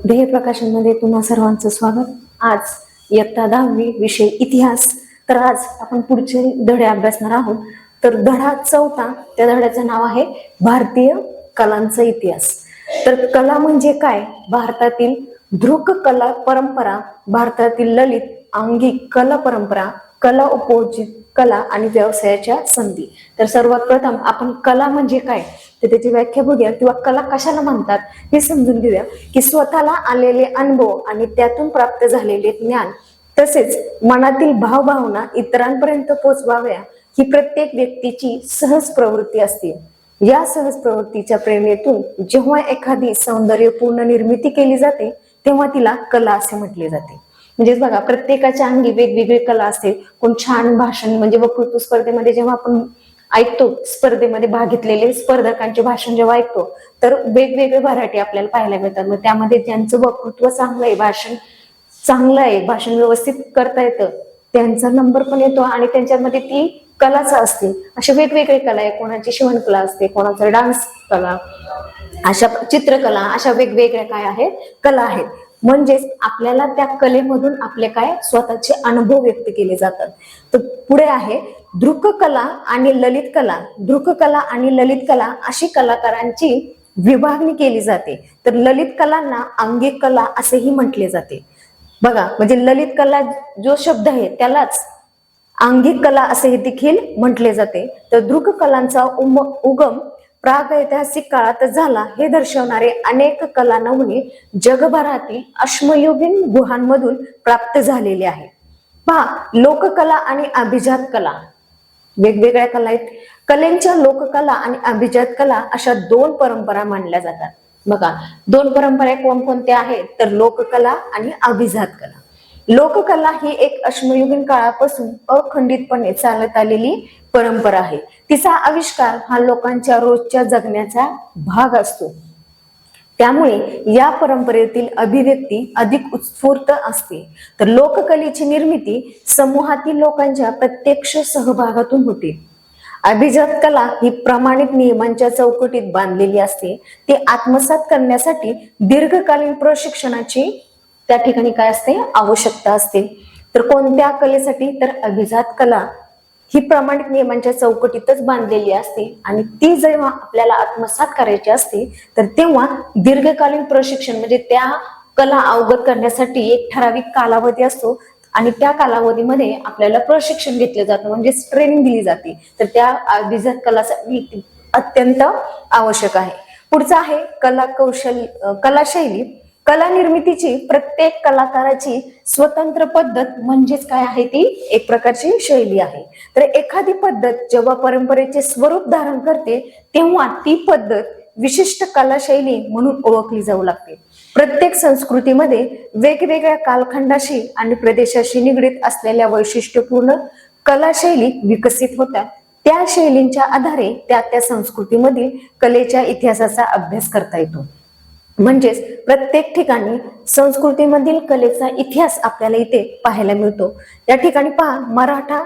ध्येय प्रकाशनमध्ये तुम्हा सर्वांचं स्वागत। आज इयत्ता 10वी विषय इतिहास। तर आज आपण पुढचे धडे अभ्यासणार आहोत। तर धडा 4 त्या धड्याचं नाव आहे भारतीय कलांचा इतिहास। तर कला म्हणजे काय? भारतातील दृक कला परंपरा, भारतातील ललित अंगिक कला परंपरा, कला उपयोजित कला आणि व्यवसायाच्या संधी। तर सर्वात प्रथम आपण कला म्हणजे काय तर त्याची व्याख्या बघूया किंवा कला कशाला म्हणतात हे समजून घेऊया। की स्वतःला आलेले अनुभव आणि त्यातून प्राप्त झालेले ज्ञान तसेच मनातील भावभावना इतरांपर्यंत पोहोचवाव्या ही प्रत्येक व्यक्तीची सहज प्रवृत्ती असते। या सहज प्रवृत्तीच्या प्रेरणेतून जेव्हा एखादी सौंदर्यपूर्ण निर्मिती केली जाते तेव्हा तिला कला असे म्हटले जाते। म्हणजे बघा प्रत्येकाच्या अंगी वेगवेगळी कला असते। कोण छान भाषण म्हणजे वक्तृत्व स्पर्धेमध्ये जेव्हा आपण ऐकतो, स्पर्धेमध्ये भाग घेतलेले स्पर्धकांचे भाषण जेव्हा ऐकतो तर वेगवेगळे व्हरायटी आपल्याला पाहायला मिळतात। मग त्यामध्ये ज्यांचं वक्तृत्व चांगलं आहे, भाषण चांगलं आहे, भाषण व्यवस्थित करता येतं त्यांचा नंबर पण येतो आणि त्यांच्यामध्ये ती कलाच असते। अशा वेगवेगळे कला आहे, कोणाची शिवणकला असते, कोणाचा डान्स कला, अशा चित्रकला, अशा वेगवेगळ्या काय आहेत कला आहेत। म्हणजेच आपल्याला त्या कलेमधून आपले काय स्वतःचे अनुभव व्यक्त केले जातात। तर पुढे आहे दृक कला आणि ललित कला। दृक कला आणि ललित कला अशी कलाकारांची विभागणी केली जाते। तर ललित कलांना अंगिक कला असेही म्हटले जाते। बघा म्हणजे ललित कला जो शब्द आहे त्यालाच अंगिक कला असे देखील म्हटले जाते। तर दृक कलांचा उगम प्रागैतिहासिक काळात झाला हे दर्शवणारे अनेक कला नमुने जगभरातील अश्मयुगीन गुहांमधून प्राप्त झालेले आहे। पहा लोककला आणि अभिजात कला, वेगवेगळ्या कला आहेत। कलेंच्या लोककला आणि अभिजात कला अशा 2 परंपरा मानल्या जातात। बघा 2 परंपरा कोणकोणत्या आहेत तर लोककला आणि अभिजात कला। लोककला ही एक अश्मयुगीन काळापासून अखंडितपणे चालत आलेली परंपरा आहे। तिचा आविष्कार हा लोकांच्या रोजच्या जगण्याचा भाग असतो, त्यामुळे या परंपरेतील अभिव्यक्ती अधिक उत्स्फूर्त असते। तर लोककलेची निर्मिती समूहातील लोकांच्या प्रत्यक्ष सहभागातून होते। अभिजात कला ही प्रमाणित नियमांच्या चौकटीत बांधलेली असते। ती आत्मसात करण्यासाठी दीर्घकालीन प्रशिक्षणाची त्या ठिकाणी काय असते आवश्यकता असते। तर कोणत्या कलेसाठी तर अभिजात कला ही प्रमाणित नियमांच्या चौकटीतच बांधलेली असते आणि ती जेव्हा आपल्याला आत्मसात करायची असते तर तेव्हा दीर्घकालीन प्रशिक्षण म्हणजे त्या कला अवगत करण्यासाठी एक ठराविक कालावधी असतो आणि त्या कालावधीमध्ये आपल्याला प्रशिक्षण घेतलं जातं म्हणजे ट्रेनिंग दिली जाते। तर त्या अभिजात कलासाठी अत्यंत आवश्यक आहे। पुढचा आहे कलाशैली। कला निर्मितीची प्रत्येक कलाकाराची स्वतंत्र पद्धत म्हणजेच काय आहे ती एक प्रकारची शैली आहे। तर एखादी पद्धत जेव्हा परंपरेचे स्वरूप धारण करते तेव्हा ती पद्धत विशिष्ट कलाशैली म्हणून ओळखली जाऊ लागते। प्रत्येक संस्कृतीमध्ये वेगवेगळ्या कालखंडाशी आणि प्रदेशाशी निगडीत असलेल्या वैशिष्ट्यपूर्ण कलाशैली विकसित होतात। त्या शैलींच्या आधारे त्या संस्कृतीमधील कलेच्या इतिहासाचा अभ्यास करता येतो। म्हणजेच प्रत्येक ठिकाणी संस्कृतीमधील कलेचा इतिहास आपल्याला इथे पाहायला मिळतो। या ठिकाणी पहा मराठा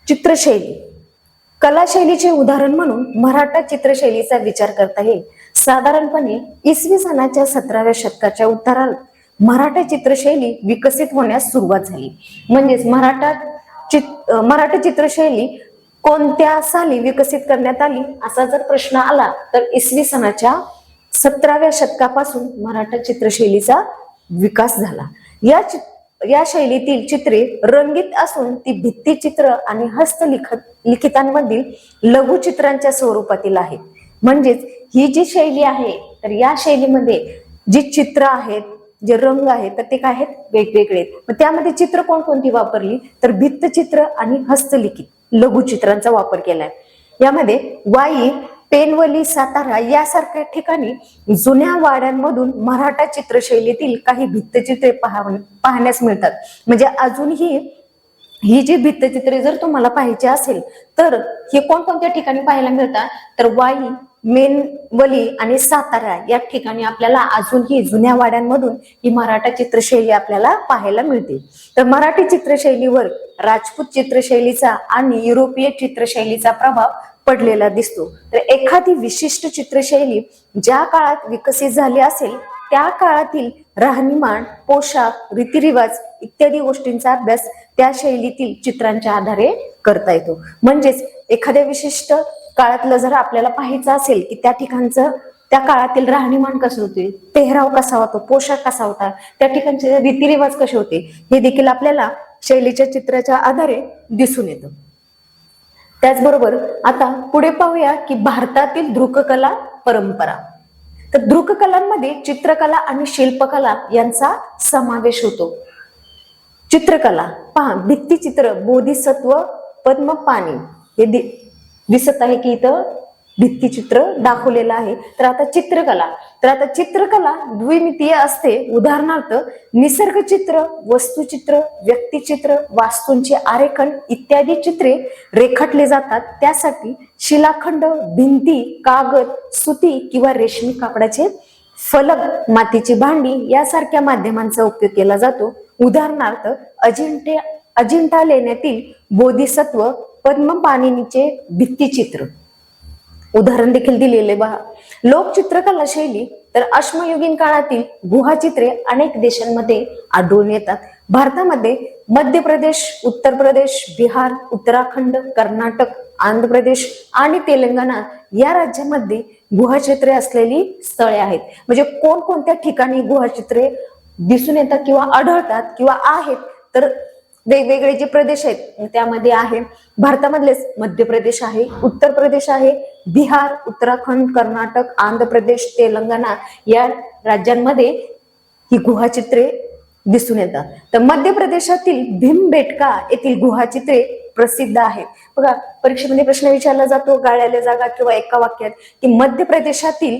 चित्रशैली, कलाशैलीचे उदाहरण म्हणून मराठा चित्रशैलीचा विचार करता येईल। साधारणपणे इसवी सनाच्या 17व्या शतकाच्या उत्तरार्धात मराठा चित्रशैली विकसित होण्यास सुरुवात झाली। म्हणजेच मराठा चित्रशैली कोणत्या साली विकसित करण्यात आली असा जर प्रश्न आला तर इसवी सनाच्या 17व्या शतकापासून मराठा चित्रशैलीचा विकास झाला। या शैलीतील चित्रे रंगीत असून ती भित्तिचित्र आणि हस्तलिखितांमधील लघुचित्रांच्या स्वरूपातील आहेत। म्हणजेच ही जी शैली आहे तर या शैलीमध्ये जी चित्र आहेत, जे रंग आहेत तर ते काय आहेत वेगवेगळे आहेत। मग त्यामध्ये चित्र कोणकोणती वापरली तर भित्तचित्र आणि हस्तलिखित लघुचित्रांचा वापर केलाय। यामध्ये वाई, पेनवली, सातारा यासारख्या ठिकाणी जुन्या वाड्यांमधून मराठा चित्रशैलीतील काही भित्तचित्रे पाहण्यास मिळतात। म्हणजे अजूनही ही जी भित्तचित्रे जर तुम्हाला पाहायची असेल तर हे कोणकोणत्या ठिकाणी पाहायला मिळतात तर वाई, मेनवली आणि सातारा या ठिकाणी आपल्याला अजूनही जुन्या वाड्यांमधून ही मराठा चित्रशैली आपल्याला पाहायला मिळते। तर मराठी चित्रशैलीवर राजपूत चित्रशैलीचा आणि युरोपीय चित्रशैलीचा प्रभाव पडलेला दिसतो। तर एखादी विशिष्ट चित्रशैली ज्या काळात विकसित झाली असेल त्या काळातील राहणीमान, पोशाख, रीतिरिवाज इत्यादी गोष्टींचा अभ्यास त्या शैलीतील चित्रांच्या आधारे करता येतो. म्हणजेच एखाद्या विशिष्ट काळातलं जर आपल्याला पाहायचं असेल की त्या ठिकाणचं त्या काळातील राहणीमान कसं होते, पेहराव कसा होता, पोशाख कसा होता, त्या ठिकाणचे रीतिरिवाज कसे होते, हे देखील आपल्याला शैलीच्या चित्राच्या आधारे दिसून येतं. त्याचबरोबर आता पुढे पाहूया की भारतातील दृककला परंपरा. तर दृककलांमध्ये चित्रकला आणि शिल्पकला यांचा समावेश होतो. चित्रकला पहा, भित्तिचित्र, बोधिसत्व, पद्मपाणी हे दिसत आहे की इथं भित्तिचित्र दाखवलेलं आहे. तर आता चित्रकला द्विमितीय असते. उदाहरणार्थ निसर्गचित्र, वस्तुचित्र, व्यक्तिचित्र, वास्तूंचे आरेखन इत्यादी चित्रे रेखाटले जातात. त्यासाठी शिलाखंड, भिंती, कागद, सुती किंवा रेशमी कापडाचे फलक, मातीची भांडी यासारख्या माध्यमांचा उपयोग केला जातो. उदाहरणार्थ अजिंठा लेण्यातील बोधिसत्व, पद्मपाणिनीचे भित्तिचित्र उदाहरण देखील दिलेले बघा. लोकचित्रकला शैली तर अश्मयुगीन काळातील गुहाचित्रे अनेक देशांमध्ये आढळून येतात. भारतामध्ये मध्य प्रदेश, उत्तर प्रदेश, बिहार, उत्तराखंड, कर्नाटक, आंध्र प्रदेश आणि तेलंगणा या राज्यामध्ये गुहाचित्रे असलेली स्थळे आहेत. म्हणजे कोणकोणत्या ठिकाणी गुहाचित्रे दिसून येतात किंवा आढळतात किंवा आहेत, तर वेगवेगळे जे प्रदेश आहेत त्यामध्ये आहे भारतामधलेच मध्य प्रदेश आहे, उत्तर प्रदेश आहे, बिहार, उत्तराखंड, कर्नाटक, आंध्र प्रदेश, तेलंगणा या राज्यांमध्ये ही गुहाचित्रे दिसून येतात. तर मध्य प्रदेशातील भीमबेटका येथील गुहाचित्रे प्रसिद्ध आहेत. बघा, परीक्षेमध्ये प्रश्न विचारला जातो गाळ्याला जागा किंवा एका वाक्यात की मध्य प्रदेशातील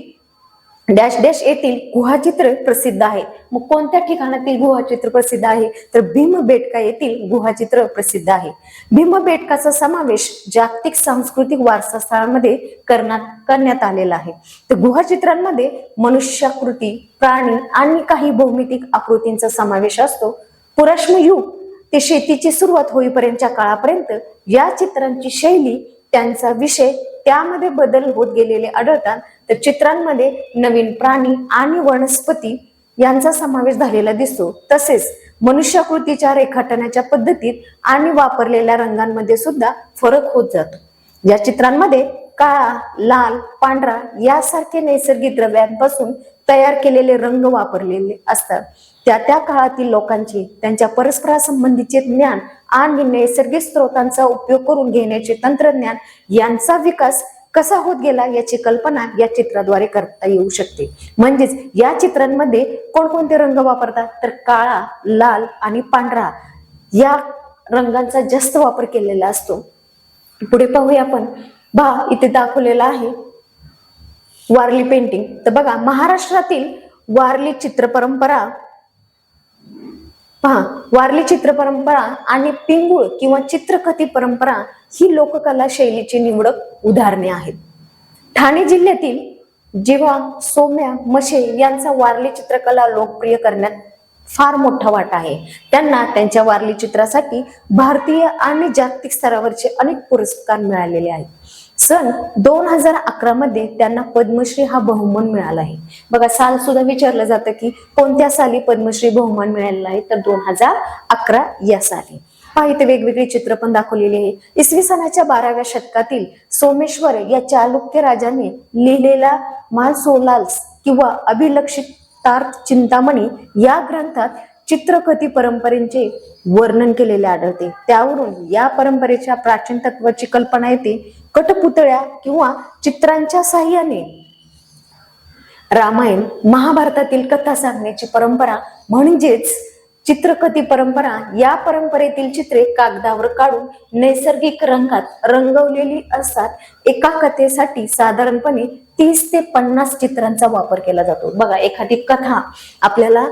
डॅश डॅश येथील गुहाचित्र प्रसिद्ध आहे. मग कोणत्या ठिकाणातील गुहाचित्र प्रसिद्ध आहे, तर भीमबेटका येथील गुहाचित्र प्रसिद्ध आहे. भीमबेटकाचा समावेश जागतिक सांस्कृतिक वारसा स्थळांमध्ये करण्यात आलेला आहे. तर गुहाचित्रांमध्ये मनुष्याकृती, प्राणी आणि काही भौमितिक आकृतींचा समावेश असतो. पुराश्म युग ते शेतीची सुरुवात होईपर्यंतच्या काळापर्यंत या चित्रांची शैली, त्यांचा विषय त्यामध्ये बदल होत गेलेले आढळतात. तर चित्रांमध्ये नवीन प्राणी आणि वनस्पती यांचा समावेश झालेला दिसतो. तसेच मनुष्याकृतीच्या रेखाटण्याच्या पद्धतीत आणि वापरलेल्या रंगांमध्ये सुद्धा फरक होत जातो. या चित्रांमध्ये काळा, लाल, पांढरा यासारखे नैसर्गिक द्रव्यांपासून तयार केलेले रंग वापरलेले असतात. त्या काळातील लोकांचे त्यांच्या परस्परासंबंधीचे ज्ञान आणि नैसर्गिक स्रोतांचा उपयोग करून घेण्याचे तंत्रज्ञान यांचा विकास कसा होत गेला याची कल्पना या चित्राद्वारे करता येऊ शकते. म्हणजेच या चित्रांमध्ये कोणकोणते रंग वापरतात, तर काळा, लाल आणि पांढरा या रंगांचा जास्त वापर केलेला असतो. पुढे पाहूया आपण. इथे दाखवलेला आहे वारली पेंटिंग. तर बघा, महाराष्ट्रातील वारली चित्रपरंपरा वारली चित्रपरंपरा आणि पिंगुळ किंवा चित्रकथी परंपरा ही लोककला शैलीची निवडक उदाहरणे आहेत. ठाणे जिल्ह्यातील जिवा, सौम्या, मशे यांचा वारली चित्रकला लोकप्रिय करण्यात फार मोठा वाटा आहे. त्यांना त्यांच्या वारली चित्रासाठी भारतीय आणि जागतिक स्तरावरचे अनेक पुरस्कार मिळालेले आहेत. सन 2011 मध्ये त्यांना पद्मश्री हा बहुमान मिळाला आहे. बघा, साल सुद्धा विचारलं जातं की कोणत्या साली पद्मश्री बहुमान मिळालेला आहे, तर 2011 या साली. इथे वेगवेगळी चित्र पण दाखवलेली आहे. इसवी सनाच्या 12व्या शतकातील सोमेश्वर या चालुक्य राजाने लिहिलेला मालसोलाल्स किंवा अभिलक्षितार्थ चिंतामणी या ग्रंथात चित्रकथी परंपरेचे वर्णन केलेले आढळते. त्यावरून या परंपरेच्या प्राचीन तत्वाची कल्पना येते. कठपुतळ्या किंवा चित्रांच्या साह्याने रामायण, महाभारतातील कथा सांगण्याची परंपरा म्हणजेच चित्रकथी परंपरा. या परंपरेतील चित्रे कागदावर काढून नैसर्गिक रंगात रंगवलेली असतात. एका कथेसाठी साधारणपणे 30 ते 50 चित्रांचा वापर केला जातो. बघा, एखादी कथा आपल्याला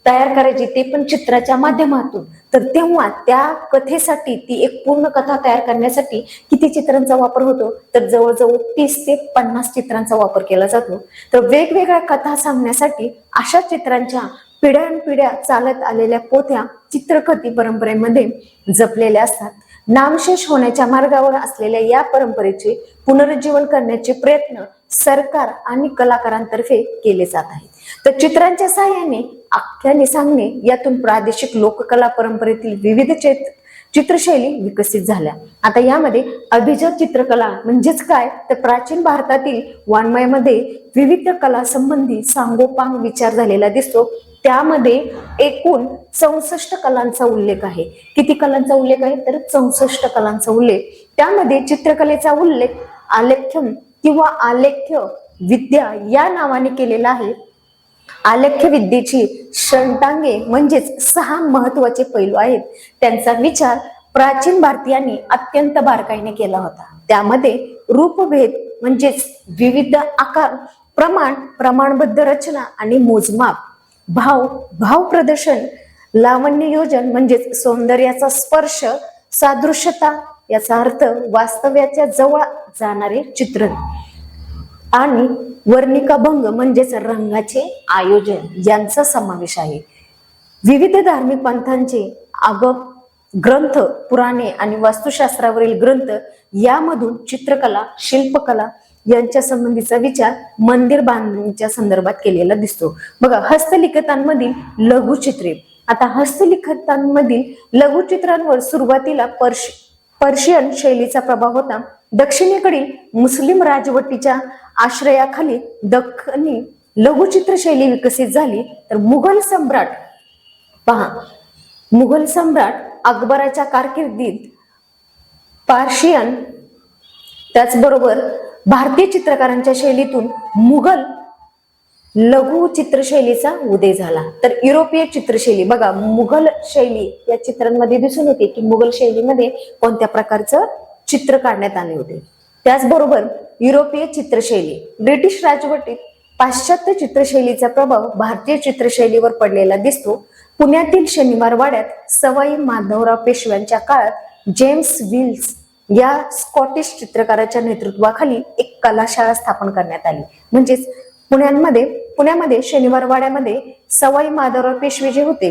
तयार करायची ते पण चित्राच्या माध्यमातून, तर तेव्हा त्या कथेसाठी ती एक पूर्ण कथा तयार करण्यासाठी किती चित्रांचा वापर होतो, तर जवळजवळ 30 ते 50 चित्रांचा वापर केला जातो. तर वेगवेगळ्या कथा सांगण्यासाठी अशा चित्रांच्या पिढ्यानपिढ्या चालत आलेल्या पोथ्या चित्रकथी परंपरेमध्ये जपलेल्या असतात. नामशेष होण्याच्या मार्गावर असलेल्या या परंपरेचे पुनरुज्जीवन करण्याचे प्रयत्न सरकार आणि कलाकारांतर्फे केले जात आहेत. तर चित्रांच्या सहाय्याने आख्याने सांगणे यातून प्रादेशिक लोककला परंपरेतील विविध चित्रशैली विकसित झाल्या. आता यामध्ये अभिजात चित्रकला म्हणजेच काय, तर प्राचीन भारतातील वाङ्मयामध्ये विविध कला संबंधी सांगोपांग विचार झालेला दिसतो. त्यामध्ये एकूण 64 कलांचा उल्लेख आहे. किती कलांचा उल्लेख आहे, तर 64 कलांचा उल्लेख. त्यामध्ये चित्रकलेचा उल्लेख आलेख्यम किंवा आलेख्य विद्या या नावाने केलेला आहे. आलेख्य विद्येची षडांगे म्हणजेच 6 महत्वाचे पैलू आहेत. त्यांचा विचार प्राचीन भारतीयांनी अत्यंत बारकाईने केला होता. त्यामध्ये रूपभेद म्हणजेच विविध आकार, प्रमाणबद्ध रचना आणि मोजमाप, भाव प्रदर्शन, लावण्य योजन म्हणजेच सौंदर्याचा स्पर्श, सादृश्यता याचा अर्थ वास्तव्याच्या जवळ जाणारे चित्रण, आणि वर्णिकाभंग म्हणजेच रंगाचे आयोजन यांचा समावेश आहे. विविध धार्मिक पंथांचे आगम ग्रंथ, पुराणे आणि वास्तुशास्त्रावरील ग्रंथ यामधून चित्रकला, शिल्पकला यांच्या संबंधीचा विचार मंदिर बांधणीच्या संदर्भात केलेला दिसतो. बघा, हस्तलिखितांमधील लघुचित्रे. आता हस्तलिखितांमधील लघुचित्रांवर सुरुवातीला पर्शियन शैलीचा प्रभाव होता. दक्षिणेकडील मुस्लिम राजवटीच्या आश्रयाखाली दख्खनी लघुचित्र शैली विकसित झाली. तर मुघल सम्राट अकबराच्या कारकिर्दीत पार्शियन, त्याचबरोबर भारतीय चित्रकारांच्या शैलीतून मुघल लघु चित्रशैलीचा उदय झाला. तर युरोपीय चित्रशैली, बघा मुघल शैली या चित्रांमध्ये दिसून येते की मुघल शैलीमध्ये कोणत्या प्रकारचं चित्र काढण्यात आले होते. त्याचबरोबर युरोपीय चित्रशैली, ब्रिटिश राजवटीत पाश्चात्य चित्रशैलीचा प्रभाव भारतीय चित्रशैलीवर पडलेला दिसतो. पुण्यातील शनिवार वाड्यात सवाई माधवराव पेशव्यांच्या काळात जेम्स विल्स या स्कॉटिश चित्रकाराच्या नेतृत्वाखाली एक कलाशाळा स्थापन करण्यात आली. म्हणजेच पुण्यामध्ये शनिवार वाड्यामध्ये सवाई माधवराव पेशवे जे होते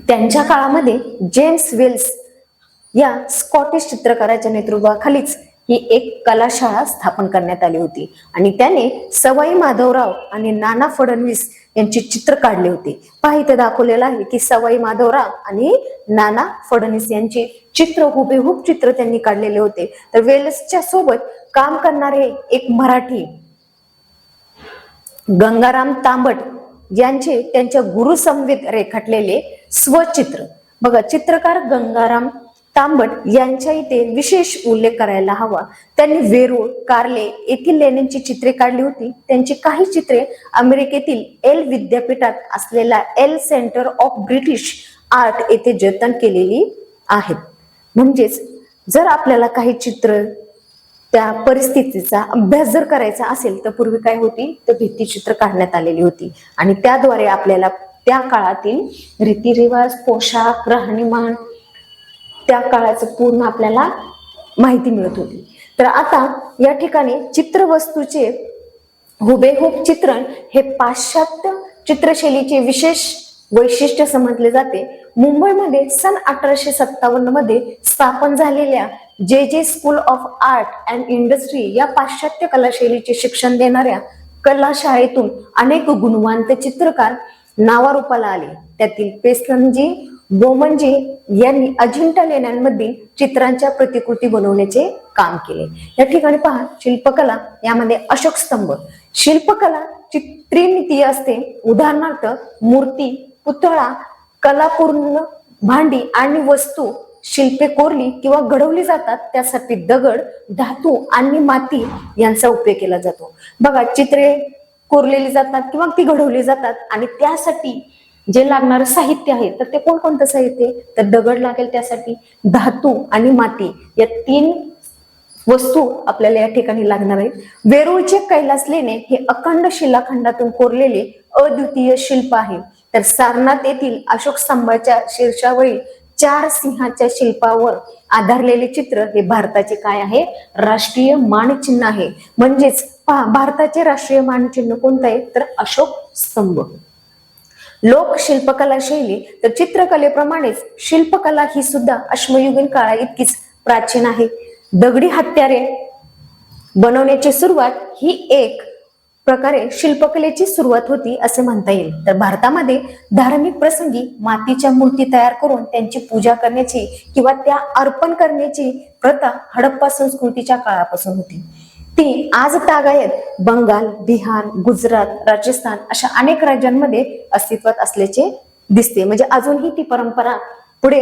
त्यांच्या काळामध्ये जेम्स विल्स या स्कॉटिश चित्रकाराच्या नेतृत्वाखालीच ही एक कलाशाळा स्थापन करण्यात आली होती. आणि त्याने सवाई माधवराव आणि नाना फडणवीस यांची चित्र काढले होते. पहा, इथे दाखवलेलं आहे की सवाई माधवराव आणि नाना फडणवीस यांची चित्र, हुबेहूब चित्र त्यांनी काढलेले होते. तर वेल्सच्या सोबत काम करणारे एक मराठी गंगाराम तांबट यांचे त्यांच्या गुरुसमवेत रेखाटलेले स्वचित्र. बघा, चित्रकार गंगाराम तांबट यांच्या इथे विशेष उल्लेख करायला हवा. त्यांनी वेरूळ, कार्ले येथील लेण्यांची चित्रे काढली होती. त्यांची काही चित्रे अमेरिकेतील एल विद्यापीठात असलेल्या L centre of British art येथे जतन केलेली आहेत. म्हणजेच जर आपल्याला काही चित्र, त्या परिस्थितीचा अभ्यास जर करायचा असेल तर पूर्वी काय होती, तर भित्तिचित्र काढण्यात आलेली होती आणि त्याद्वारे आपल्याला त्या काळातील रीतिरिवाज, पोशाख, राहणीमान, त्या काळाचं पूर्ण आपल्याला माहिती मिळत होती. तर आता या ठिकाणी चित्रवस्तूचे हुबेहूब चित्रण हे पाश्चात्य चित्रशैलीचे विशेष वैशिष्ट्य समजले जाते. मुंबईमध्ये सन 1857 मध्ये स्थापन झालेल्या जे school of art and industry या पाश्चात्य कलाशैलीचे शिक्षण देणाऱ्या कलाशाळेतून अनेक गुणवंत चित्रकार नावारूपाला आले. त्यातील पेसलनजी, बोमनजी यांनी अजिंठा लेण्यांमधील चित्रांच्या प्रतिकृती बनवण्याचे काम केले. या ठिकाणी पहा, शिल्पकला यामध्ये अशोक स्तंभ. शिल्पकला त्रिमितीय असते. उदाहरणार्थ मूर्ती, पुतळा, कलापूर्ण भांडी आणि वस्तू शिल्पे कोरली किंवा घडवली जातात. त्यासाठी दगड, धातू आणि माती यांचा उपयोग केला जातो. बघा, चित्रे कोरलेली जातात किंवा ती घडवली जातात आणि त्यासाठी जे लागणारं साहित्य आहे तर ते कोणकोणतं साहित्य, तर दगड लागेल, त्यासाठी धातू आणि माती या 3 वस्तू आपल्याला या ठिकाणी लागणार आहेत. वेरूळचे कैलास लेणे हे अखंड शिलाखंडातून कोरलेले अद्वितीय शिल्प आहे. तर सारनाथ येथील अशोक स्तंभाच्या शीर्षावरील 4 सिंहाच्या शिल्पावर आधारलेले चित्र हे भारताचे काय आहे, राष्ट्रीय मानचिन्ह आहे. म्हणजेच पहा, भारताचे राष्ट्रीय मानचिन्ह कोणतं आहे, तर अशोक स्तंभ. लोक शिल्पकला शैली, तर चित्रकलेप्रमाणेच शिल्पकला ही सुद्धा अश्मयुगीन काळा इतकीच प्राचीन आहे. दगडी हत्यारे बनवण्याची सुरुवात ही एक प्रकारे शिल्पकलेची सुरुवात होती असे म्हणता येईल. तर भारतामध्ये धार्मिक प्रसंगी मातीच्या मूर्ती तयार करून त्यांची पूजा करण्याची किंवा त्या अर्पण करण्याची प्रथा हडप्पा संस्कृतीच्या काळापासून होती. ती आज तागायत बंगाल, बिहार, गुजरात, राजस्थान अशा अनेक राज्यांमध्ये अस्तित्वात असल्याचे दिसते. म्हणजे अजूनही ती परंपरा पुढे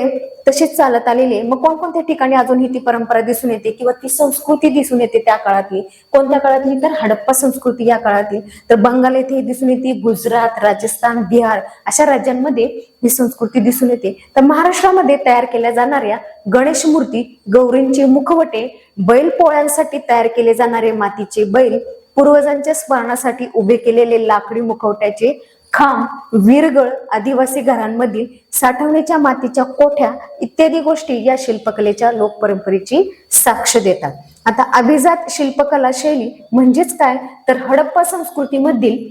तशीच चालत आलेली आहे. मग कोणकोणत्या ठिकाणी अजूनही ती परंपरा दिसून येते किंवा ती संस्कृती दिसून येते त्या काळातली, कोणत्या काळातली, तर हडप्पा संस्कृती या काळातली. तर बंगाल येथे दिसून येते, गुजरात, राजस्थान, बिहार अशा राज्यांमध्ये ही संस्कृती दिसून येते. तर महाराष्ट्रामध्ये तयार केल्या जाणाऱ्या गणेश मूर्ती, गौरींचे मुखवटे, बैल पोळ्यांसाठी तयार केले जाणारे मातीचे बैल, पूर्वजांच्या स्मरणासाठी उभे केलेले लाकडी मुखवट्याचे खांब, वीरगळ, आदिवासी घरांमधील साठवणीच्या मातीच्या कोठ्या इत्यादी गोष्टी या शिल्पकलेच्या लोकपरंपरेची साक्ष देतात. आता अभिजात शिल्पकला शैली म्हणजेच काय, तर हडप्पा संस्कृतीमधील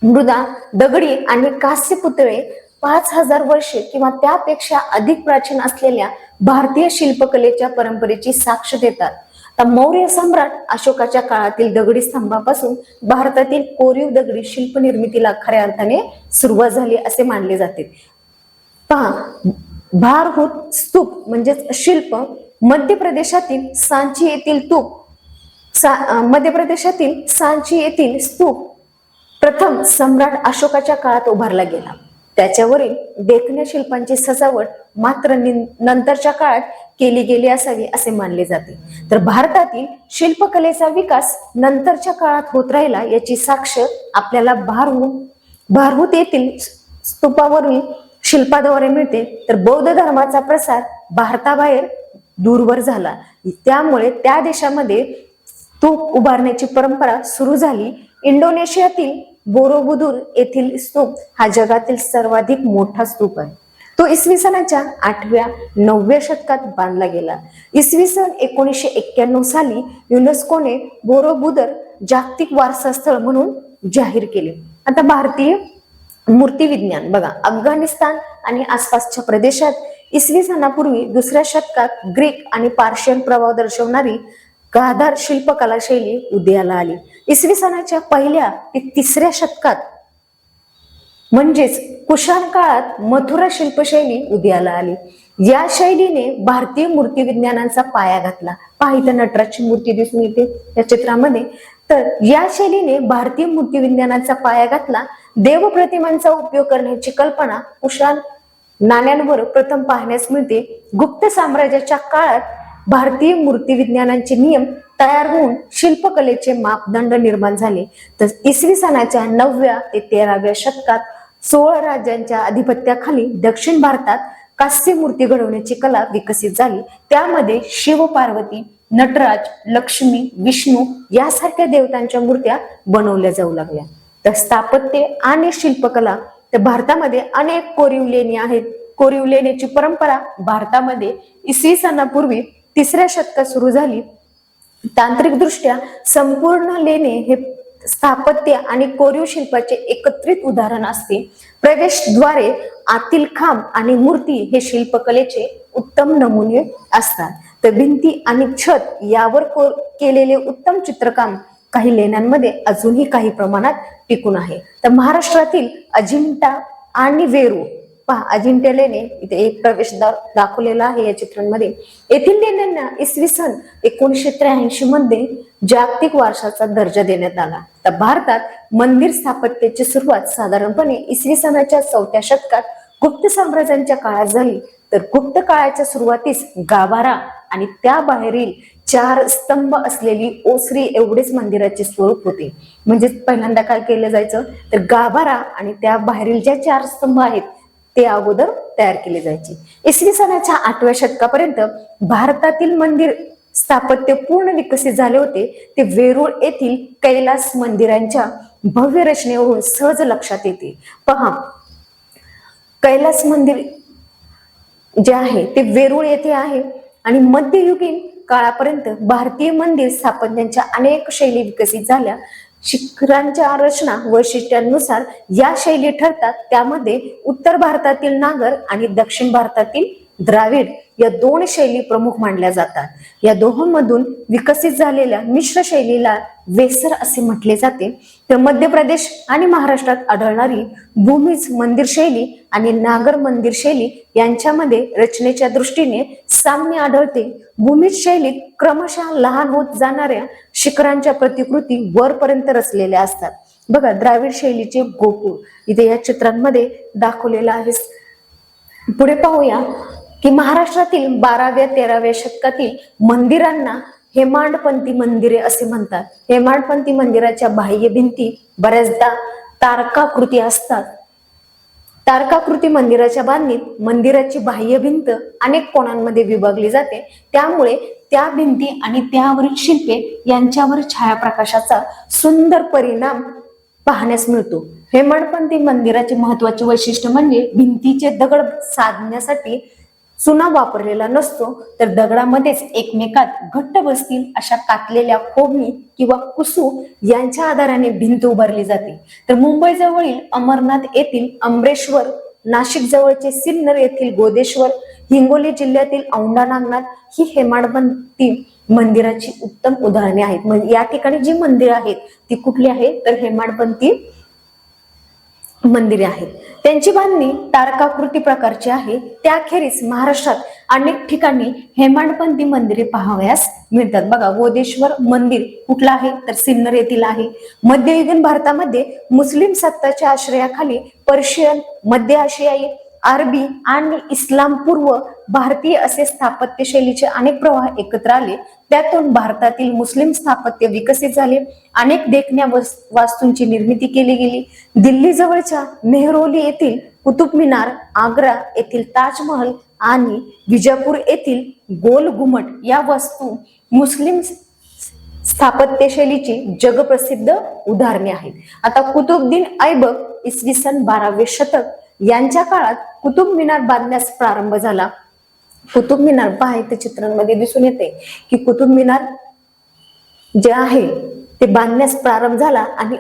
मृदा, दगडी आणि कास्य पुतळे 5000 वर्षे किंवा त्यापेक्षा अधिक प्राचीन असलेल्या भारतीय शिल्पकलेच्या परंपरेची साक्ष देतात. तर मौर्य सम्राट अशोकाच्या काळातील दगडी स्तंभापासून भारतातील कोरीव दगडी शिल्प निर्मितीला खऱ्या अर्थाने सुरुवात झाली असे मानले जाते. पहा, भारहूत स्तूप म्हणजेच शिल्प मध्य प्रदेशातील सांची येथील स्तूप प्रथम सम्राट अशोकाच्या काळात उभारला गेला. त्याच्यावरील देखण्या शिल्पांची सजावट मात्र नंतरच्या काळात केली गेली असावी असे मानले जाते. तर भारतातील शिल्पकलेचा विकास नंतरच्या काळात होत राहिला याची साक्ष आपल्याला भारहूत येथील स्तूपावरील शिल्पाद्वारे मिळते. तर बौद्ध धर्माचा प्रसार भारताबाहेर दूरवर झाला, त्यामुळे त्या देशामध्ये स्तूप उभारण्याची परंपरा सुरू झाली. इंडोनेशियातील बोरोबुदूर येथील स्तूप हा जगातील सर्वाधिक मोठा स्तूप आहे. तो इसवी सनाच्या 8व्या-9व्या शतकात बांधला गेला. इसवी सन 1991 साली युनेस्कोने बोरोबुदर जागतिक वारसा स्थळ म्हणून जाहीर केले. आता भारतीय मूर्ती विज्ञान बघा, अफगाणिस्तान आणि आसपासच्या प्रदेशात इसवी सनापूर्वी 2ऱ्या शतकात ग्रीक आणि पार्शियन प्रभाव दर्शवणारी गाधार शिल्पकला शैली उदयाला आली. इसवी सनाच्या 1ल्या ते 3ऱ्या शतकात म्हणजेच कुशाण काळात मथुरा शिल्पशैली उदयाला आली. या शैलीने भारतीय मूर्ती विज्ञानाचा पाया घातला. पहा, इथं नटराजची मूर्ती दिसून येते या चित्रामध्ये. तर या शैलीने भारतीय मूर्ती विज्ञानाचा पाया घातला. देवप्रतिमांचा उपयोग करण्याची कल्पना कुशाण नाण्यांवर प्रथम पाहण्यास मिळते. गुप्त साम्राज्याच्या काळात भारतीय मूर्ती विज्ञानाचे नियम तयार होऊन शिल्पकलेचे मापदंड निर्माण झाले. तर इसवी सनाच्या 9व्या ते 13व्या शतकात 16 राज्यांच्या अधिपत्याखाली दक्षिण भारतात कास्य मूर्ती घडवण्याची कला विकसित झाली. त्यामध्ये शिव, पार्वती, नटराज, लक्ष्मी, विष्णू यासारख्या देवतांच्या मूर्त्या बनवल्या जाऊ लागल्या. तर स्थापत्य आणि शिल्पकला, तर भारतामध्ये अनेक कोरीव लेणी आहेत. कोरीव लेण्याची परंपरा भारतामध्ये इसवी सनापूर्वी 3ऱ्या शतकात सुरू झाली. तांत्रिक दृष्ट्या संपूर्ण लेणे हे स्थापत्य आणि कोरीव शिल्पाचे एकत्रित उदाहरण असते. प्रवेशद्वारे, आतील खांब आणि मूर्ती हे शिल्पकलेचे उत्तम नमुने असतात. तर भिंती आणि छत यावर केलेले उत्तम चित्रकाम काही लेण्यांमध्ये अजूनही काही प्रमाणात टिकून आहे. तर महाराष्ट्रातील अजिंठा आणि वेरूळ, पहा अजिंठा लेणे इथे एक प्रवेशद्वार दाखवलेला आहे या चित्रांमध्ये. येथील लेण्यांना इसवी सन 1983 मध्ये जागतिक वारसाचा दर्जा देण्यात आला. तर भारतात मंदिर स्थापत्याची सुरुवात साधारणपणे इसवी सनाच्या 4थ्या शतकात गुप्त साम्राज्यांच्या काळात झाली. तर गुप्त काळाच्या सुरुवातीस गाभारा आणि त्या बाहेरील 4 स्तंभ असलेली ओसरी एवढेच मंदिराचे स्वरूप होते. म्हणजे पहिल्यांदा काय केलं जायचं, तर गाभारा आणि त्या बाहेरील ज्या 4 स्तंभ आहेत ते अगोदर तयार केले जायचे. इसवी सनाच्या 8व्या शतकापर्यंत भारतातील मंदिर स्थापत्य पूर्ण विकसित झाले होते. ते वेरूळ येथील कैलास मंदिरांच्या भव्य रचनेवरून सहज लक्षात येते. पहा, कैलास मंदिर जे आहे ते वेरूळ येथे आहे आणि मध्ययुगीन काळापर्यंत भारतीय मंदिर स्थापत्यांच्या अनेक शैली विकसित झाल्या. शिखरांच्या रचना वैशिष्ट्यांनुसार या शैली ठरतात. त्यामध्ये उत्तर भारतातील नागर आणि दक्षिण भारतातील द्राविड या दोन शैली प्रमुख मानल्या जातात. या दोहोंमधून विकसित झालेल्या मिश्र शैलीला वेसर असे म्हटले जाते. तर मध्य प्रदेश आणि महाराष्ट्रात आढळणारी भूमिज मंदिर शैली आणि नागर मंदिर शैली यांच्यामध्ये रचनेच्या दृष्टीने साम्य आढळते. भूमिज शैलीत क्रमशः लहान होत जाणाऱ्या शिखरांच्या प्रतिकृती वरपर्यंत रचलेल्या असतात. बघा, द्राविड शैलीचे गोपुर इथे या चित्रांमध्ये दाखवलेलं आहे. पुढे पाहूया की महाराष्ट्रातील 12व्या-13व्या शतकातील मंदिरांना हेमाडपंथी मंदिरे असे म्हणतात. हेमाडपंथी मंदिराच्या बाह्य भिंती बऱ्याचदा तारकाकृती असतात. तारकाकृती मंदिराच्या बांधणीत मंदिराची बाह्य भिंत अनेक कोणांमध्ये विभागली जाते. त्यामुळे त्या भिंती आणि त्यावरील शिल्पे यांच्यावर छायाप्रकाशाचा सुंदर परिणाम पाहण्यास मिळतो. हेमाडपंथी मंदिराचे महत्वाचे वैशिष्ट्य म्हणजे भिंतीचे दगड साधण्यासाठी चुना वापरलेला नसतो, तर दगडामध्येच एकमेकात घट्ट बसतील अशा कातलेल्या खोबणी किंवा कुसू यांच्या आधाराने भिंत उभारली जाते. तर मुंबई जवळील अमरनाथ येथील अमरेश्वर, नाशिक जवळचे सिन्नर येथील गोदेश्वर, हिंगोली जिल्ह्यातील औंढा नागनाथ ही हेमाडपंथी मंदिराची उत्तम उदाहरणे आहेत. म्हणजे या ठिकाणी जी मंदिर आहेत ती कुठली आहेत, तर हेमाडपंथी मंदिरे आहेत. त्यांची बांधणी तारकाकृती प्रकारची आहे. त्याखेरीज महाराष्ट्रात अनेक ठिकाणी हेमाडपंथी मंदिरे पाहावयास मिळतात. बघा, गोदेश्वर मंदिर कुठलं आहे, तर सिन्नर येथील आहे. मध्ययुगीन भारतामध्ये मुस्लिम सत्ताच्या आश्रयाखाली पर्शियन, मध्य आशियाई, अरबी आणि इस्लाम पूर्व भारतीय असे स्थापत्य शैलीचे अनेक प्रवाह एकत्र आले. त्यातून भारतातील मुस्लिम स्थापत्य विकसित झाले. अनेक देखण्या वास्तूंची निर्मिती केली गेली. दिल्ली जवळच्या मेहरौली येथील कुतुब मिनार, आग्रा येथील ताजमहल आणि विजापूर येथील गोल घुमट या वास्तू मुस्लिम स्थापत्य शैलीची जगप्रसिद्ध उदाहरणे आहेत. आता कुतुबुद्दीन ऐबक इसवी सन 12वे शतक यांच्या काळात कुतुब मिनार बांधण्यास प्रारंभ झाला. कुतुब मिनार पहा इथे चित्रांमध्ये दिसून येते की कुतुब मिनार जे आहे ते बांधण्यास प्रारंभ झाला आणि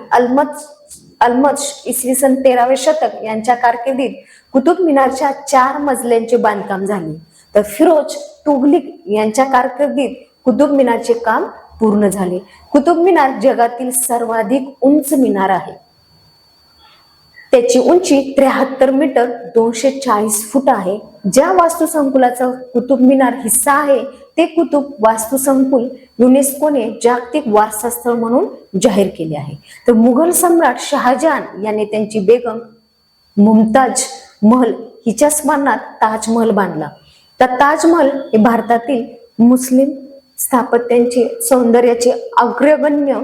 अल्मज इसवी सन 13वे शतक यांच्या कारकिर्दीत कुतुब मिनारच्या 4 मजल्यांचे बांधकाम झाले. तर फिरोज तुघलिक यांच्या कारकिर्दीत कुतुब मिनारचे काम पूर्ण झाले. कुतुब मिनार जगातील सर्वाधिक उंच मिनार आहे. त्याची उंची 73 मीटर 240 फूट आहे. ज्या वास्तुसंकुलाचा कुतुब मिनार हिस्सा आहे ते कुतुब वास्तुसंकुल युनेस्कोने जागतिक वारसा स्थळ म्हणून जाहीर केले आहे. तर मुघल सम्राट शहाजहान याने त्यांची बेगम मुमताज महल हिच्या स्मरणात ताजमहल बांधला. तर ताजमहल हे भारतातील मुस्लिम स्थापत्यांचे सौंदर्याचे अग्रगण्य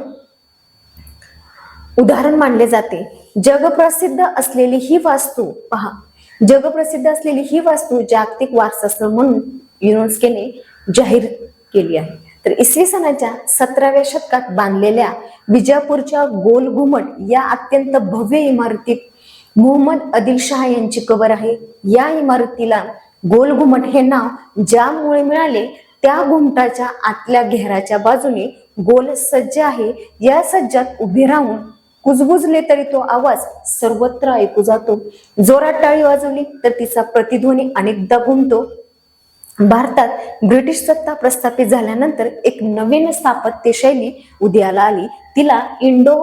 उदाहरण मानले जाते. जगप्रसिद्ध असलेली ही वास्तू पहा, जगप्रसिद्ध असलेली ही वास्तू जागतिक वारसा स्थळ म्हणून युनेस्कोने जाहीर केली आहे. तर इसवी सनाच्या 17व्या शतकात बांधलेल्या विजापूरच्या गोल घुमट या अत्यंत भव्य इमारतीत मुहम्मद आदिल शाह यांची कबर आहे. या इमारतीला गोल घुमट हे नाव ज्यामुळे मिळाले त्या घुमटाच्या आतल्या घेराच्या बाजूने गोल सज्जा आहे. या सज्जात उभे राहून कुजबुजले तरी तो आवाज सर्वत्र ऐकू जातो. जोरात टाळी वाजवली तर तिचा प्रतिध्वनी अनेकदा घुमतो. भारतात ब्रिटिश सत्ता प्रस्थापित झाल्यानंतर एक नवीन स्थापत्य शैली उदयाला आली. तिला इंडो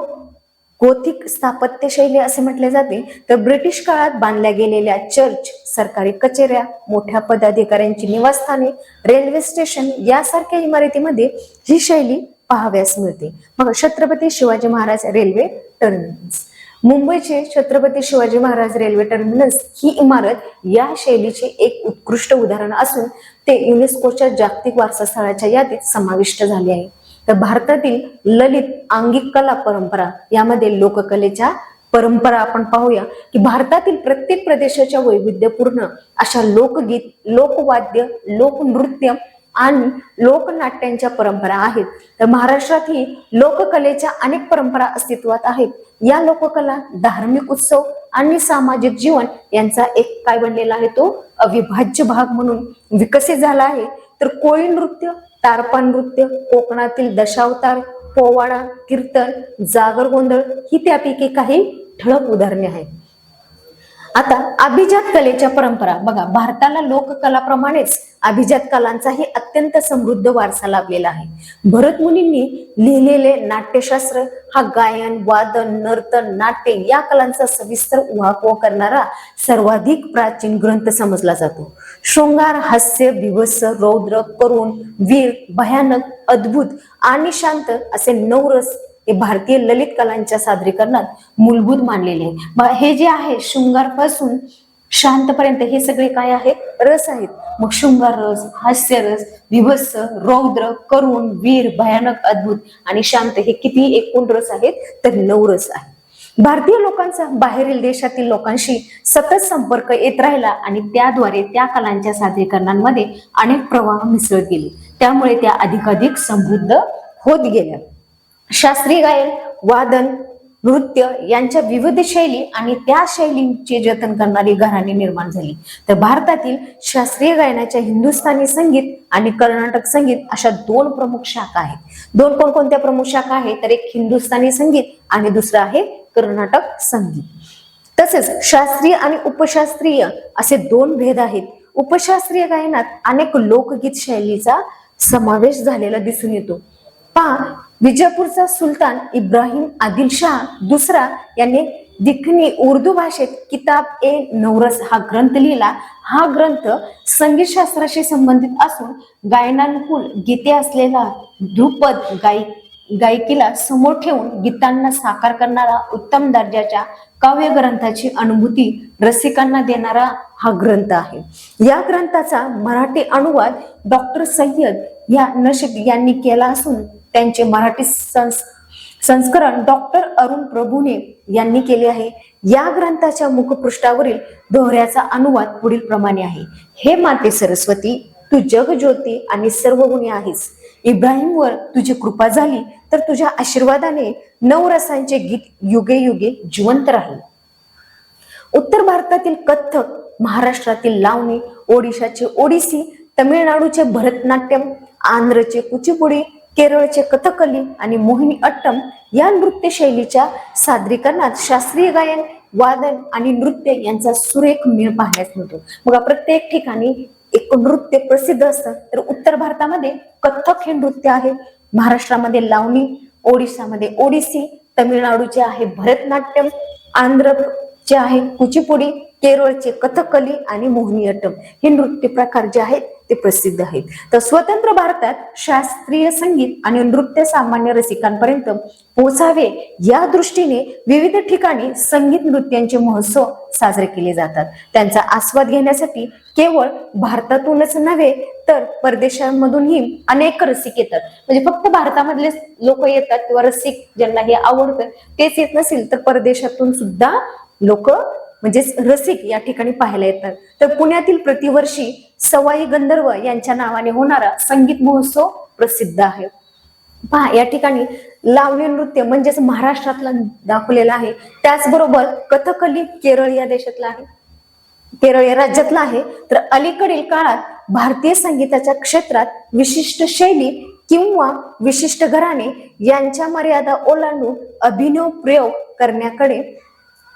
गोथिक स्थापत्य शैली असे म्हटले जाते. तर ब्रिटिश काळात बांधल्या गेलेल्या चर्च, सरकारी कचेऱ्या, मोठ्या पदाधिकाऱ्यांची निवासस्थाने, रेल्वे स्टेशन यासारख्या इमारतीमध्ये ही शैली पाहाव्यास मिळते. मग छत्रपती शिवाजी महाराज रेल्वे टर्मिनस, मुंबईचे छत्रपती शिवाजी महाराज रेल्वे टर्मिनस ही इमारत या शैलीचे एक उत्कृष्ट उदाहरण असून ते युनेस्कोच्या जागतिक वारसा स्थळाच्या यादीत समाविष्ट झाले आहे. तर भारतातील ललित अंगिक कला परंपरा यामध्ये लोककलेच्या परंपरा आपण पाहूया की भारतातील प्रत्येक प्रदेशाच्या वैविध्यपूर्ण अशा लोकगीत, लोकवाद्य, लोकनृत्य आणि लोकनाट्यांच्या परंपरा आहेत. तर महाराष्ट्रातही लोककलेच्या अनेक परंपरा अस्तित्वात आहेत. या लोककला धार्मिक उत्सव आणि सामाजिक जीवन यांचा एक काय बनलेला आहे, तो अविभाज्य भाग म्हणून विकसित झाला आहे. तर कोळी नृत्य, तारपा नृत्य, कोकणातील दशावतार, पोवाडा, कीर्तन, जागर गोंधळ ही त्यापैकी काही ठळक उदाहरणे आहेत. आता अभिजात कलेच्या परंपरा बघा, भारताला लोककलाप्रमाणेच अभिजात कलांचाही अत्यंत समृद्ध वारसा लाभलेला आहे. भरत मुनींनी लिहिलेले नाट्यशास्त्र हा गायन, वादन, नर्तन, नाट्य या कलांचा सविस्तर उहापोह करणारा सर्वाधिक प्राचीन ग्रंथ समजला जातो. शृंगार, हास्य, विभत्स, रौद्र, करुण, वीर, भयानक, अद्भुत आणि शांत असे 9 रस हे भारतीय ललित कलांच्या सादरीकरणात मूलभूत मानलेले आहे. हे जे आहे शृंगार पासून शांतपर्यंत हे सगळे काय आहेत? रस आहेत. मग शृंगार रस, हास्य रस, विभत्स, रौद्र, करुण, वीर, भयानक, अद्भुत आणि शांत हे किती एकूण रस आहेत? तर 9 रस आहेत. भारतीय लोकांचा बाहेरील देशातील लोकांशी सतत संपर्क येत राहिला आणि त्याद्वारे त्या कलांच्या सादरीकरणांमध्ये अनेक प्रवाह मिसळत गेले. त्यामुळे त्या अधिकाधिक समृद्ध होत गेल्या. शास्त्रीय गायन, वादन, नृत्य यांच्या विविध शैली आणि त्या शैलींचे जतन करणारी घराणी निर्माण झाली. तर भारतातील शास्त्रीय गायनाच्या हिंदुस्थानी संगीत आणि कर्नाटक संगीत अशा 2 प्रमुख शाखा आहेत. 2 कोणकोणत्या प्रमुख शाखा आहेत? तर एक हिंदुस्थानी संगीत आणि दुसरं आहे कर्नाटक संगीत. तसेच शास्त्रीय आणि उपशास्त्रीय असे 2 भेद आहेत. उपशास्त्रीय गायनात अनेक लोकगीत शैलीचा समावेश झालेला दिसून येतो. विजापूरचा सुलतान इब्राहिम आदिल शाह दुसरा यांनी दिखनी उर्दू भाषेत किताब-ए-नौरस हा ग्रंथ लिहिला. हा ग्रंथ संगीत शास्त्राशी संबंधित असून गायनानुकूल गीते असलेला ध्रुपद गायकीला समोर ठेवून गीतांना साकार करणारा उत्तम दर्जाच्या काव्य ग्रंथाची अनुभूती रसिकांना देणारा हा ग्रंथ आहे. या ग्रंथाचा मराठी अनुवाद डॉक्टर सय्यद या नशीब यांनी केला असून त्यांचे मराठी संस्करण डॉक्टर अरुण प्रभुने यांनी केले आहे. या ग्रंथाच्या मुखपृष्ठावरील दोहऱ्याचा अनुवाद पुढील प्रमाणे आहे. हे माते सरस्वती, तू जगज्योती आणि सर्व गुणी आहेस. इब्राहिमवर तुझी कृपा झाली तर तुझ्या आशीर्वादाने 9 रसांचे गीत युगे युगे जिवंत राहील. उत्तर भारतातील कथ्थक, महाराष्ट्रातील लावणी, ओडिशाचे ओडिसी, तमिळनाडूचे भरतनाट्यम, आंध्रचे कुचिपुडी, केरळचे कथकली आणि मोहिनी अट्टम या नृत्य शैलीच्या सादरीकरणात शास्त्रीय गायन, वादन आणि नृत्य यांचा सुरेख मेळ पाहण्यास मिळतो. बघा, प्रत्येक ठिकाणी एक नृत्य प्रसिद्ध असतं. तर उत्तर भारतामध्ये कथ्थक हे नृत्य आहे, महाराष्ट्रामध्ये लावणी, ओडिशामध्ये ओडिसी, तमिळनाडूचे आहे भरतनाट्यम, आंध्रचे आहे कुचिपुडी, केरळचे कथकली आणि मोहिनीअट्टम हे नृत्य प्रकार जे आहेत ते प्रसिद्ध आहेत. तर स्वतंत्र भारतात शास्त्रीय संगीत आणि नृत्य सामान्य रसिकांपर्यंत पोहोचावे या दृष्टीने विविध ठिकाणी संगीत नृत्यांचे महोत्सव साजरे केले जातात. त्यांचा आस्वाद घेण्यासाठी केवळ भारतातूनच नव्हे तर परदेशांमधूनही अनेक रसिक येतात. म्हणजे फक्त भारतामधले लोक येतात किंवा रसिक ज्यांना हे आवडतं तेच येत नसेल तर परदेशातून सुद्धा लोक म्हणजेच रसिक या ठिकाणी पाहायला येतात. तर पुण्यातील प्रतिवर्षी सवाई गंधर्व यांच्या नावाने होणारा संगीत महोत्सव प्रसिद्ध आहे. पहा, या ठिकाणी लावणी नृत्य म्हणजेच महाराष्ट्रातला दाखवलेला आहे. त्याचबरोबर कथकली केरळ या देशातला आहे, केरळ या राज्यातला आहे. तर अलीकडील काळात भारतीय संगीताच्या क्षेत्रात विशिष्ट शैली किंवा विशिष्ट घराणे यांच्या मर्यादा ओलांडून अभिनव प्रयोग करण्याकडे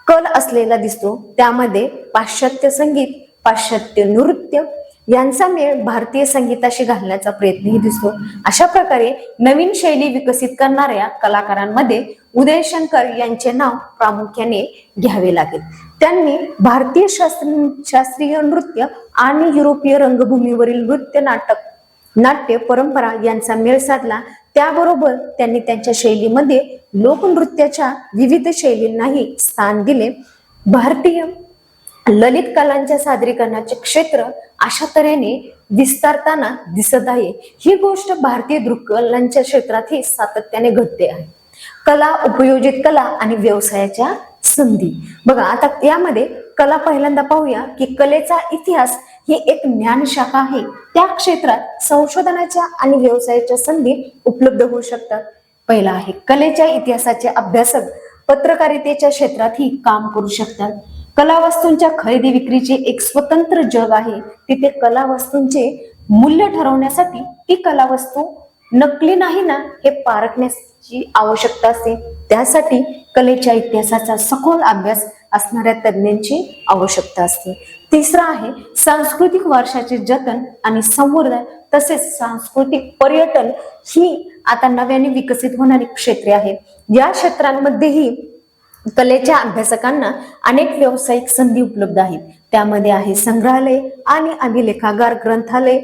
कल असलेला दिसतो. त्यामध्ये पाश्चात्य संगीत, पाश्चात्य नृत्य यांचा मेळ भारतीय संगीताशी घालण्याचा प्रयत्नही दिसतो. अशा प्रकारे नवीन शैली विकसित करणाऱ्या कलाकारांमध्ये उदय शंकर यांचे नाव प्रामुख्याने घ्यावे लागेल. त्यांनी भारतीय शास्त्रीय नृत्य आणि युरोपीय रंगभूमीवरील नाट्य परंपरा यांचा मेळ साधला. त्याबरोबर त्यांनी त्यांच्या शैलीमध्ये लोकनृत्याच्या विविध शैलींनाही स्थान दिले. भारतीय ललित कलांच्या सादरीकरणाचे क्षेत्र अशा तऱ्हेने विस्तारताना दिसत आहे. ही गोष्ट भारतीय दृक्कलांच्या क्षेत्रातही सातत्याने घडते आहे. कला, उपयोजित कला आणि व्यवसायाच्या संधी. बघा, आता यामध्ये कला पहिल्यांदा पाहूया की कलेचा इतिहास ही एक ज्ञान शाखा आहे. त्या क्षेत्रात संशोधनाच्या आणि व्यवसायाच्या संधी उपलब्ध होऊ शकतात. पहिला आहे कलेच्या इतिहासाचे अभ्यासक पत्रकारितेच्या क्षेत्रातही काम करू शकतात. कला वस्तूंच्या खरेदी विक्रीचे एक स्वतंत्र जग आहे. तिथे कला वस्तूंचे मूल्य ठरवण्यासाठी ती कला वस्तू नकली नाही ना हे पारखण्याची आवश्यकता असते. त्यासाठी कलेच्या इतिहासाचा सखोल अभ्यास असणाऱ्या तज्ज्ञांची आवश्यकता असते. तिसरं आहे सांस्कृतिक वारशाचे जतन आणि संवर्धन तसेच सांस्कृतिक पर्यटन ही आता नव्याने विकसित होणारी क्षेत्रे आहेत. या क्षेत्रांमध्येही कलेच्या अभ्यासकांना अनेक व्यावसायिक संधी उपलब्ध आहेत. त्यामध्ये आहे संग्रहालय आणि अभिलेखागार, ग्रंथालय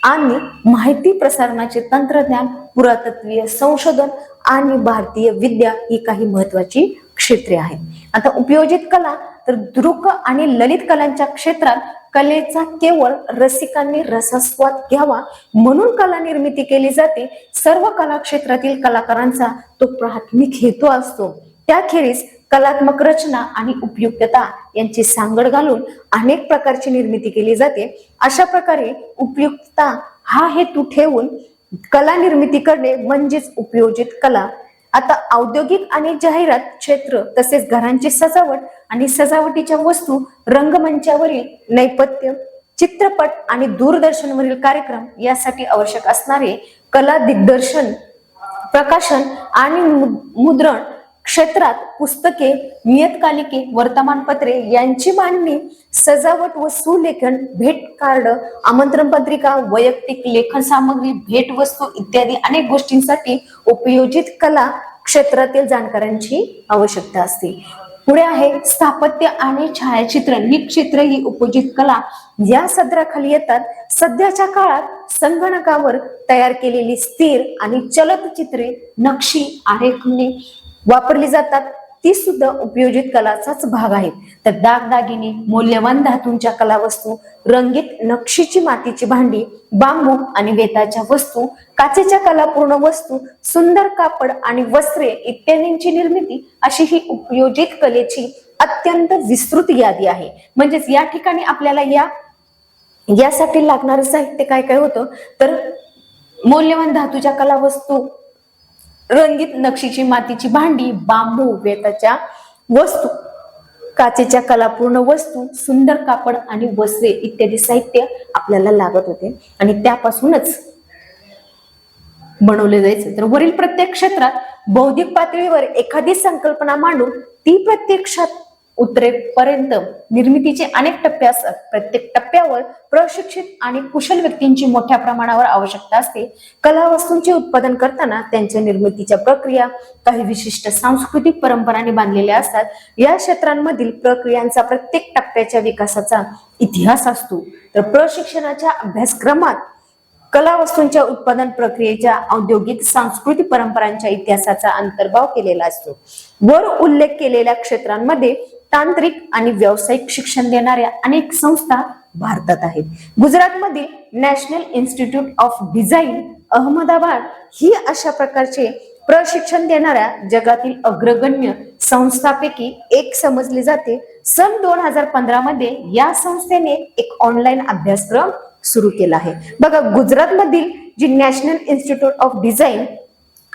आणि माहिती प्रसारणाचे तंत्रज्ञान, पुरातत्वीय संशोधन आणि भारतीय विद्या ही काही महत्वाची क्षेत्रे आहेत. आता उपयोजित कला तर दृक आणि ललित कलांच्या क्षेत्रात कलेचा केवळ रसिकांनी रसास्वाद घ्यावा म्हणून कला निर्मिती केली जाते. सर्व कला क्षेत्रातील कलाकारांचा तो प्राथमिक हेतू असतो. त्याखेरीज कलात्मक रचना आणि उपयुक्तता यांची सांगड घालून अनेक प्रकारची निर्मिती केली जाते. अशा प्रकारे उपयुक्तता हा हेतू ठेवून कला निर्मिती करणे म्हणजेच उपयोजित कला. आता औद्योगिक आणि जाहिरात क्षेत्र तसेच घरांची सजावट आणि सजावटीच्या वस्तू, रंगमंचावरील नैपथ्य, चित्रपट आणि दूरदर्शनवरील कार्यक्रम यासाठी आवश्यक असणारे कला दिग्दर्शन, प्रकाशन आणि मुद्रण क्षेत्रात पुस्तके, नियतकालिके, वर्तमानपत्रे यांची मांडणी, सजावट व सुलेखन, भेट कार्ड, आमंत्रण पत्रिका, वैयक्तिक लेखन सामग्री, भेट वस्तू इत्यादी अनेक गोष्टींसाठी उपयोजित कला क्षेत्रातील जाणकारांची आवश्यकता असते. पुढे आहे स्थापत्य आणि छायाचित्रण ही क्षेत्र ही उपयोजित कला या सदराखाली येतात. सध्याच्या काळात संगणकावर तयार केलेली स्थिर आणि चलत चित्रे, नक्षी, आरेखने वापरली जातात. ती सुद्धा उपयोजित कलाचाच भाग आहेत. तर दागदागिने, मौल्यवान धातूंच्या कलावस्तू, रंगीत नक्षीची मातीची भांडी, बांबू आणि वेताच्या वस्तू, काचेच्या कलापूर्ण वस्तू, सुंदर कापड आणि वस्त्रे इत्यादींची निर्मिती अशी ही उपयोजित कलेची अत्यंत विस्तृत यादी आहे. म्हणजेच या ठिकाणी आपल्याला यासाठी लागणारं साहित्य काय काय होतं तर मौल्यवान धातूच्या कलावस्तू, रंगीत नक्षीची मातीची भांडी, बांबू, वेताच्या वस्तू, काचेच्या कलापूर्ण वस्तू, सुंदर कापड आणि वस्त्रे इत्यादी साहित्य आपल्याला लागत होते आणि त्यापासूनच बनवले जायचे. तर वरील प्रत्येक क्षेत्रात बौद्धिक पातळीवर एखादी संकल्पना मांडून ती प्रत्यक्षात उतरेपर्यंत निर्मितीचे अनेक टप्पे असतात. प्रत्येक टप्प्यावर प्रशिक्षित आणि कुशल व्यक्तींची मोठ्या प्रमाणावर आवश्यकता असते. कला वस्तूंचे उत्पादन करताना त्यांच्या निर्मितीच्या प्रक्रिया काही विशिष्ट सांस्कृतिक परंपरांनी बांधलेल्या असतात. या क्षेत्रांमधील प्रक्रियांचा प्रत्येक टप्प्याच्या विकासाचा इतिहास असतो. तर प्रशिक्षणाच्या अभ्यासक्रमात कला वस्तूंच्या उत्पादन प्रक्रियेच्या औद्योगिक सांस्कृतिक परंपरांच्या इतिहासाचा अंतर्भाव केलेला असतो. वर उल्लेख केलेल्या क्षेत्रांमध्ये तांत्रिक आणि व्यावसायिक शिक्षण देणाऱ्या अनेक संस्था भारतात आहेत. गुजरातमधील national institute of design Ahmedabad ही अशा प्रकारचे प्रशिक्षण देणाऱ्या जगातील अग्रगण्य संस्थांपैकी एक समजली जाते. सन 2015 मध्ये या संस्थेने एक ऑनलाईन अभ्यासक्रम सुरू केला आहे. बघा, गुजरातमधील जी national institute of design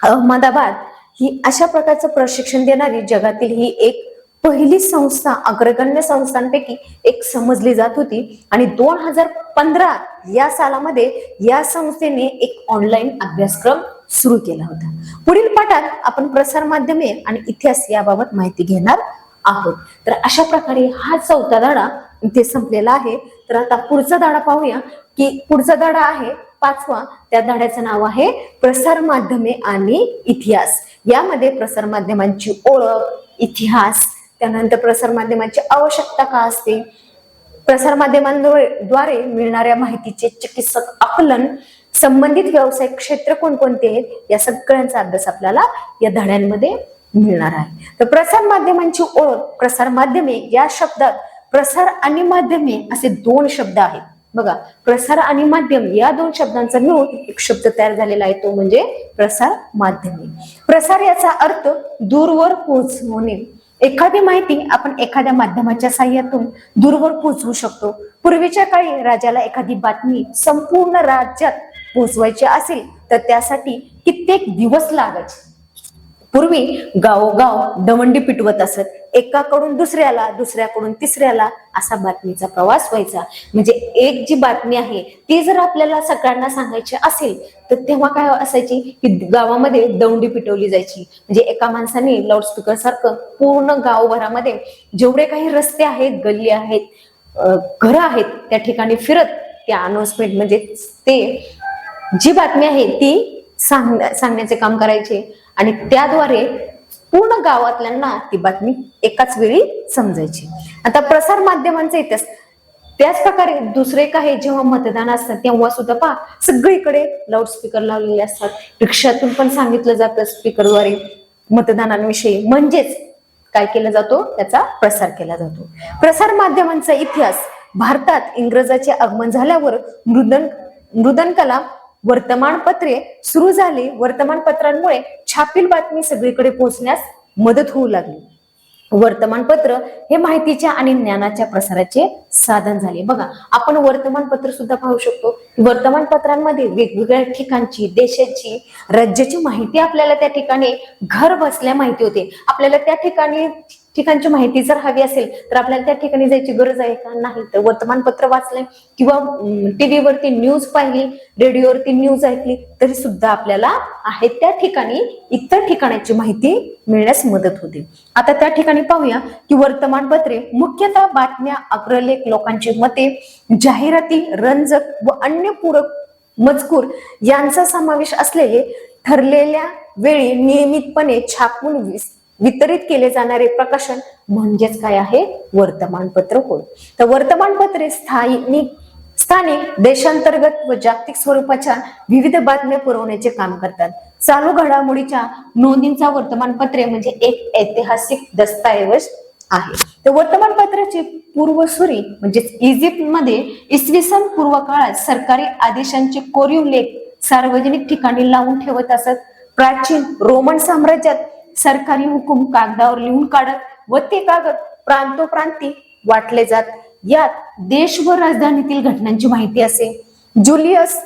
Ahmedabad ही अशा प्रकारचं प्रशिक्षण देणारी जगातील ही एक पहिली संस्था, अग्रगण्य संस्थांपैकी एक समजली जात होती आणि 2015 या सालामध्ये या संस्थेने एक ऑनलाईन अभ्यासक्रम सुरू केला होता. पुढील पाठात आपण प्रसार माध्यमे आणि इतिहास याबाबत माहिती घेणार आहोत. तर अशा प्रकारे हा चौथा धडा इथे संपलेला आहे. तर आता पुढचा धडा पाहूया की पुढचा धडा आहे 5वा. त्या धड्याचं नाव आहे प्रसार माध्यमे आणि इतिहास. यामध्ये प्रसार माध्यमांची ओळख, इतिहास, त्यानंतर प्रसार माध्यमांची आवश्यकता का असते, प्रसार माध्यमांद्वारे मिळणाऱ्या माहितीचे चिकित्सक आकलन, संबंधित व्यावसायिक क्षेत्र कोणकोणते आहेत या सगळ्यांचा अभ्यास आपल्याला या धड्यांमध्ये मिळणार आहे. तर प्रसार माध्यमांची ओळख. प्रसार माध्यमे या शब्दात प्रसार आणि माध्यमे असे दोन शब्द आहेत. बघा, प्रसार आणि माध्यम या दोन शब्दांचा मिळून एक शब्द तयार झालेला आहे, तो म्हणजे प्रसार माध्यमे. प्रसार याचा अर्थ दूरवर पोहोचवणे. एखादी माहिती आपण एखाद्या माध्यमाच्या साह्यातून दूरवर पोहोचवू शकतो. पूर्वीच्या काळी राजाला एखादी बातमी संपूर्ण राज्यात पोहोचवायची असेल तर त्यासाठी कित्येक दिवस लागायचे. पूर्वी गावोगाव दवंडी पिटवत असत, एकाकडून दुसऱ्याला, दुसऱ्याकडून तिसऱ्याला असा बातमीचा प्रवास व्हायचा. म्हणजे एक जी बातमी आहे ती जर आपल्याला सगळ्यांना सांगायची असेल तर तेव्हा काय असायची की गावामध्ये दवंडी पिटवली जायची. म्हणजे एका माणसाने लाऊडस्पीकर सारखं पूर्ण गावभरामध्ये जेवढे काही रस्ते आहेत, गल्ली आहेत, घरं आहेत त्या ठिकाणी फिरत त्या अनाउन्समेंट म्हणजे ते जी बातमी आहे ती सांगण्याचे काम करायचे आणि त्याद्वारे पूर्ण गावातल्यांना ती बातमी एकाच वेळी समजायची. आता प्रसार माध्यमांचा इतिहास त्याच प्रकारे दुसरे काही जेव्हा मतदान असतात तेव्हा सुद्धा पहा सगळीकडे लाऊडस्पीकर लावलेले असतात. रिक्षातून पण सांगितलं जातं स्पीकरद्वारे मतदानाविषयी, म्हणजेच काय केला जातो, त्याचा प्रसार केला जातो. प्रसार माध्यमांचा इतिहास भारतात इंग्रजाचे आगमन झाल्यावर मुद्रणकला वर्तमानपत्रे सुरू झाली. वर्तमानपत्रांमुळे छापील बातमी सगळीकडे पोहोचण्यास मदत होऊ लागली. वर्तमानपत्र हे माहितीच्या आणि ज्ञानाच्या प्रसाराचे साधन झाले. बघा, आपण वर्तमानपत्र सुद्धा पाहू शकतो. वर्तमानपत्रांमध्ये वेगवेगळ्या ठिकाणची, देशाची, राज्याची माहिती आपल्याला त्या ठिकाणी घर बसल्या माहिती होते. आपल्याला त्या ठिकाणची माहिती जर हवी असेल तर आपल्याला त्या ठिकाणी जायची गरज आहे का? नाही. तर वर्तमानपत्र वाचले किंवा टीव्हीवरती न्यूज पाहिली, रेडिओवरती न्यूज ऐकली तरी सुद्धा आपल्याला आहे त्या ठिकाणी इतर ठिकाणाची माहिती मिळण्यास मदत होते. आता त्या ठिकाणी पाहूया की वर्तमानपत्रे मुख्यतः बातम्या, अग्रलेख, लोकांची मते, जाहिराती, रंजक व अन्य पूरक मजकूर यांचा समावेश असलेले ठरलेल्या वेळी नियमितपणे छापून वितरित केले जाणारे प्रकाशन म्हणजेच काय आहे, वर्तमानपत्र होय. तर वर्तमानपत्रे स्थानिक, देशांतर्गत व जागतिक स्वरूपाच्या विविध बातम्या पुरवण्याचे काम करतात. चालू घडामोडीच्या नोंदींचा वर्तमानपत्रे म्हणजे एक ऐतिहासिक दस्तऐवज आहे. तर वर्तमानपत्राचे पूर्वसुरी म्हणजे इजिप्तमध्ये इसवी सन पूर्व काळात सरकारी आदेशांचे कोरीव लेख सार्वजनिक ठिकाणी लावून ठेवत असत. प्राचीन रोमन साम्राज्यात सरकारी हुकूम कागदावर लिहून काढत व ते कागद प्रांतोप्रांती वाटले जात. यात देश व राजधानीतील घटनांची माहिती असे. जुलियस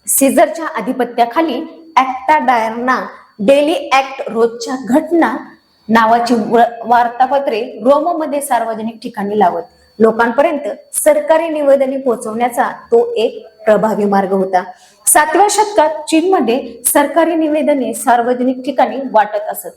सीझरच्या आधिपत्याखाली ऍक्टा डायर्ना, डेली ऍक्ट, रोजच्या घटना नावाची वार्तापत्रे रोममध्ये सार्वजनिक ठिकाणी लावत. लोकांपर्यंत सरकारी निवेदने पोहोचवण्याचा तो एक प्रभावी मार्ग होता. 7व्या शतकात चीनमध्ये सरकारी निवेदने सार्वजनिक ठिकाणी वाटत असत.